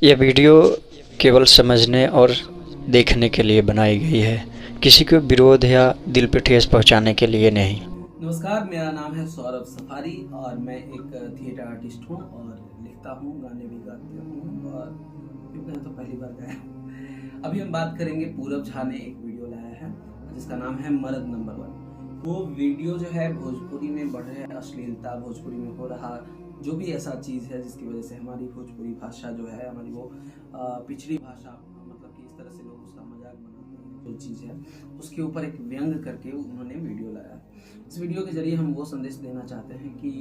यह वीडियो केवल समझने और देखने के लिए बनाई गई है, किसी को विरोध या दिल पे ठेस पहुंचाने के लिए नहीं। नमस्कार, मेरा नाम है सौरभ सफारी और मैं एक थिएटर आर्टिस्ट हूँ और लिखता हूँ, गाने भी गाते हूँ और क्योंकि तो पहली बार गाया हूँ। अभी हम बात करेंगे, पूरब झा ने एक वीडियो लाया है जिसका नाम है मर्द नंबर 1। वो वीडियो जो है भोजपुरी में बढ़ रहे अश्लीलता, भोजपुरी में हो रहा जो भी ऐसा चीज़ है जिसकी वजह से हमारी भोजपुरी भाषा जो है हमारी वो पिछड़ी भाषा, मतलब कि इस तरह से लोग उसका मजाक बनाते हैं, जो चीज़ है उसके ऊपर एक व्यंग करके उन्होंने वीडियो लाया। इस वीडियो के जरिए हम वो संदेश देना चाहते हैं कि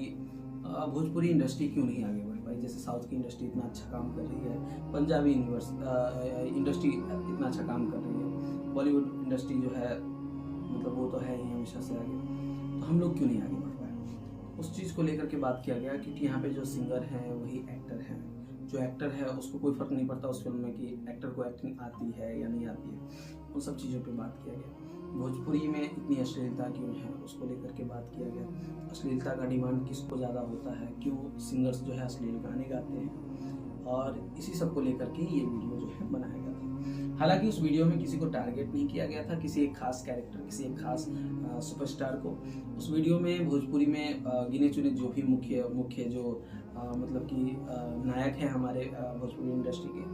भोजपुरी इंडस्ट्री क्यों नहीं आगे बढ़ पाई। जैसे साउथ की इंडस्ट्री इतना अच्छा काम कर रही है, पंजाबी इंडस्ट्री इतना अच्छा काम कर रही है, बॉलीवुड इंडस्ट्री जो है मतलब वो तो है ही हमेशा से आगे, तो हम लोग क्यों नहीं आगे बढ़ पाए। उस चीज़ को लेकर के बात किया गया क्योंकि यहाँ पे जो सिंगर हैं वही एक्टर हैं। जो एक्टर है उसको कोई फ़र्क नहीं पड़ता उस फिल्म में कि एक्टर को एक्टिंग आती है या नहीं आती है, उन सब चीज़ों पे बात किया गया। भोजपुरी में इतनी अश्लीलता क्यों है उसको लेकर के बात किया गया। अश्लीलता का डिमांड किसको ज़्यादा होता है, क्यों सिंगर्स जो है अश्लील गाने गाते हैं, और इसी सब को लेकर के ये वीडियो जो है बनाया गया था। हालांकि उस वीडियो में किसी को टारगेट नहीं किया गया था, किसी एक खास कैरेक्टर, किसी एक खास सुपरस्टार को। उस वीडियो में भोजपुरी में गिने चुने जो भी मुख्य जो मतलब कि नायक हैं हमारे भोजपुरी इंडस्ट्री के,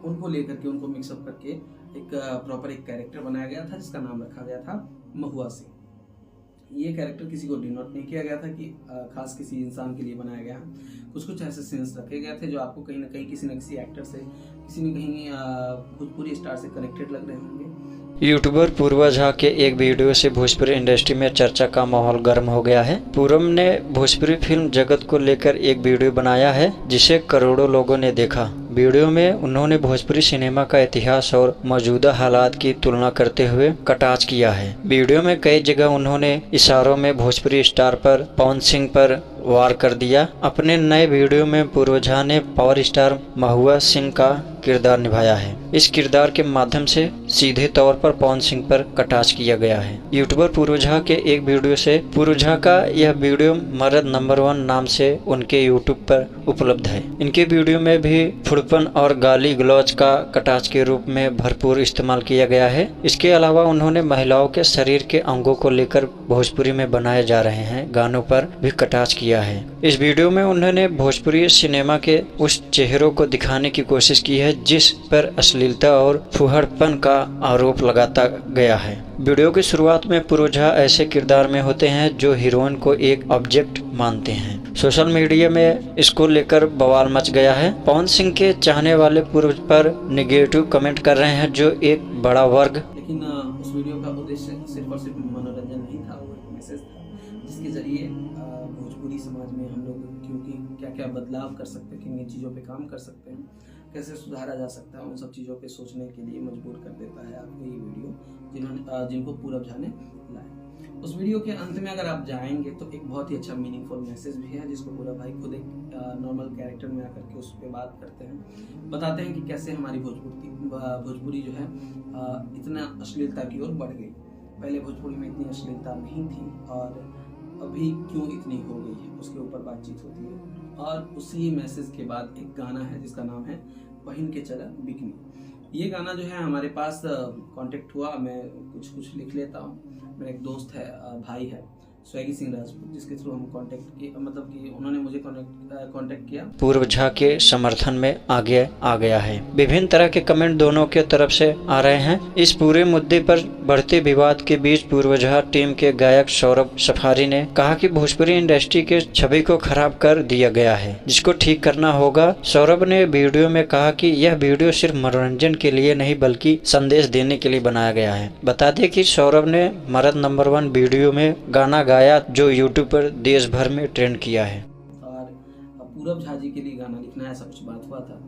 उनको लेकर के उनको मिक्सअप करके एक प्रॉपर एक कैरेक्टर बनाया गया था जिसका नाम रखा गया था महुआ सिंह। ये कैरेक्टर किसी को डिनोट नहीं किया गया था कि खास किसी इंसान के लिए बनाया गया है। कुछ कुछ ऐसे सीन्स रखे गए थे जो आपको कहीं ना कहीं किसी न किसी एक्टर से, किसी न कहीं भोजपुरी स्टार से कनेक्टेड लग रहे होंगे। यूट्यूबर पूर्वा झा के एक वीडियो से भोजपुरी इंडस्ट्री में चर्चा का माहौल गर्म हो गया है। पूरम ने भोजपुरी फिल्म जगत को लेकर एक वीडियो बनाया है जिसे करोड़ों लोगों ने देखा। वीडियो में उन्होंने भोजपुरी सिनेमा का इतिहास और मौजूदा हालात की तुलना करते हुए कटाक्ष किया है। वीडियो में कई जगह उन्होंने इशारों में भोजपुरी स्टार पर पवन सिंह पर वार कर दिया। अपने नए वीडियो में पूर्व झा ने पावर स्टार महुआ सिंह का किरदार निभाया है। इस किरदार के माध्यम से सीधे तौर पर पवन सिंह पर कटाक्ष किया गया है। यूट्यूबर पूर्व झा के एक वीडियो से पूर्व झा का यह वीडियो मर्द नंबर 1 नाम से उनके यूट्यूब पर उपलब्ध है। इनके वीडियो में भी फुड़पन और गाली गलौज का कटाक्ष के रूप में भरपूर इस्तेमाल किया गया है। इसके अलावा उन्होंने महिलाओं के शरीर के अंगों को लेकर भोजपुरी में बनाए जा रहे हैं गानों पर भी कटाक्ष किया है। इस वीडियो में उन्होंने भोजपुरी सिनेमा के उस चेहरों को दिखाने की कोशिश की है जिस पर अश्लीलता और फुहड़पन का आरोप लगाता गया है। वीडियो की शुरुआत में पूर्व झा ऐसे किरदार में होते हैं जो हीरोइन को एक ऑब्जेक्ट मानते हैं। सोशल मीडिया में इसको लेकर बवाल मच गया है। पवन सिंह के चाहने वाले पूर्व पर नेगेटिव कमेंट कर रहे हैं जो एक बड़ा वर्ग। लेकिन उस वीडियो का उद्देश्य सिर्फ और सिर्फ मनोरंजन नहीं था, वो एक मैसेज था जिसके जरिए भोजपुरी समाज में हम लोग क्योंकि क्या क्या बदलाव कर सकते हैं, किन चीज़ों पे काम कर सकते हैं, कैसे सुधारा जा सकता है, उन सब चीज़ों पे सोचने के लिए मजबूर कर देता है आपको ये वीडियो जिनको पूरब झा ने लाया। उस वीडियो के अंत में अगर आप जाएंगे तो एक बहुत ही अच्छा मीनिंगफुल मैसेज भी है जिसको पूरब भाई खुद एक नॉर्मल कैरेक्टर में आकर के उस पर बात करते हैं, बताते हैं कि कैसे हमारी भोजपुरी जो है इतना अश्लीलता की ओर बढ़ गई। पहले भोजपुरी में इतनी अश्लीलता नहीं थी और अभी क्यों इतनी हो गई है, उसके ऊपर बातचीत होती है। और उसी मैसेज के बाद एक गाना है जिसका नाम है पहन के चला बिकनी। ये गाना जो है हमारे पास कांटेक्ट हुआ, मैं कुछ लिख लेता हूँ। मेरा एक दोस्त है, भाई है स्वैगी सिंह राजपूत, जिसके थ्रू हम कांटेक्ट किए, मतलब कि उन्होंने मुझे कांटेक्ट किया। पूर्व झा के समर्थन में आगे आ गया है। विभिन्न तरह के कमेंट दोनों के तरफ से आ रहे हैं। इस पूरे मुद्दे पर बढ़ते विवाद के बीच पूर्व झा टीम के गायक सौरभ सफारी ने कहा कि भोजपुरी इंडस्ट्री के छवि को खराब कर दिया गया है जिसको ठीक करना होगा। सौरभ ने वीडियो में कहा कि यह वीडियो सिर्फ मनोरंजन के लिए नहीं बल्कि संदेश देने के लिए बनाया गया है। बता दें कि सौरभ ने मर्द नंबर 1 वीडियो में गाना गाया जो यूट्यूब पर देश भर में ट्रेंड किया है। और पूरब झा जी के लिए गाना लिखना है, ऐसा कुछ बात हुआ था।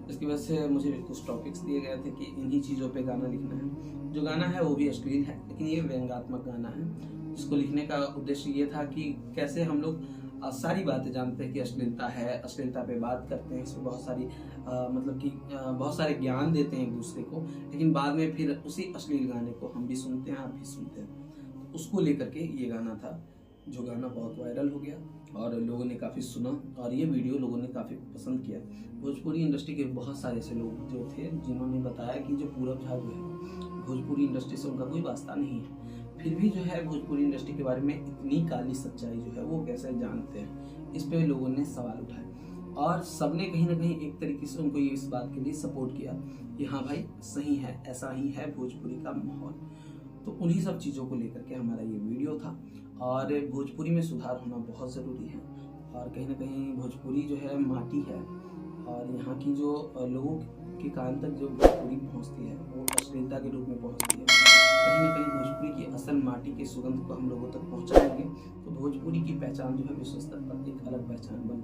इसकी वजह से मुझे कुछ टॉपिक्स दिए गए थे कि इन्हीं चीज़ों पे गाना लिखना है। जो गाना है वो भी अश्लील है, लेकिन ये व्यंग्यात्मक गाना है जिसको लिखने का उद्देश्य ये था कि कैसे हम लोग सारी बातें जानते हैं कि अश्लीलता है, अश्लीलता पे बात करते हैं, इसमें बहुत सारी मतलब कि बहुत सारे ज्ञान देते हैं एक दूसरे को, लेकिन बाद में फिर उसी अश्लील गाने को हम भी सुनते हैं, आप भी सुनते हैं। उसको लेकर के ये गाना था, जो गाना बहुत वायरल हो गया और लोगों ने काफ़ी सुना और ये वीडियो लोगों ने काफ़ी पसंद किया। भोजपुरी इंडस्ट्री के बहुत सारे ऐसे लोग जो थे जिन्होंने बताया कि जो पूरब झा जो है भोजपुरी इंडस्ट्री से उनका कोई वास्ता नहीं है, फिर भी जो है भोजपुरी इंडस्ट्री के बारे में इतनी काली सच्चाई जो है वो कैसे जानते हैं। इस पे लोगों ने सवाल उठाए और सबने कहीं ना कहीं एक तरीके से उनको इस बात के लिए सपोर्ट किया कि हाँ भाई सही है, ऐसा ही है भोजपुरी का माहौल। तो उन्हीं सब चीज़ों को लेकर के हमारा ये वीडियो था और भोजपुरी में सुधार होना बहुत ज़रूरी है और कहीं ना कहीं भोजपुरी जो है माटी है और यहाँ की जो लोगों के कान तक जो भोजपुरी पहुँचती है वो अश्लीलता के रूप में पहुँचती है। कहीं ना कहीं भोजपुरी की असल माटी के सुगंध को हम लोगों तक पहुँचाएंगे तो भोजपुरी की पहचान जो है विश्व स्तर पर एक अलग पहचान बन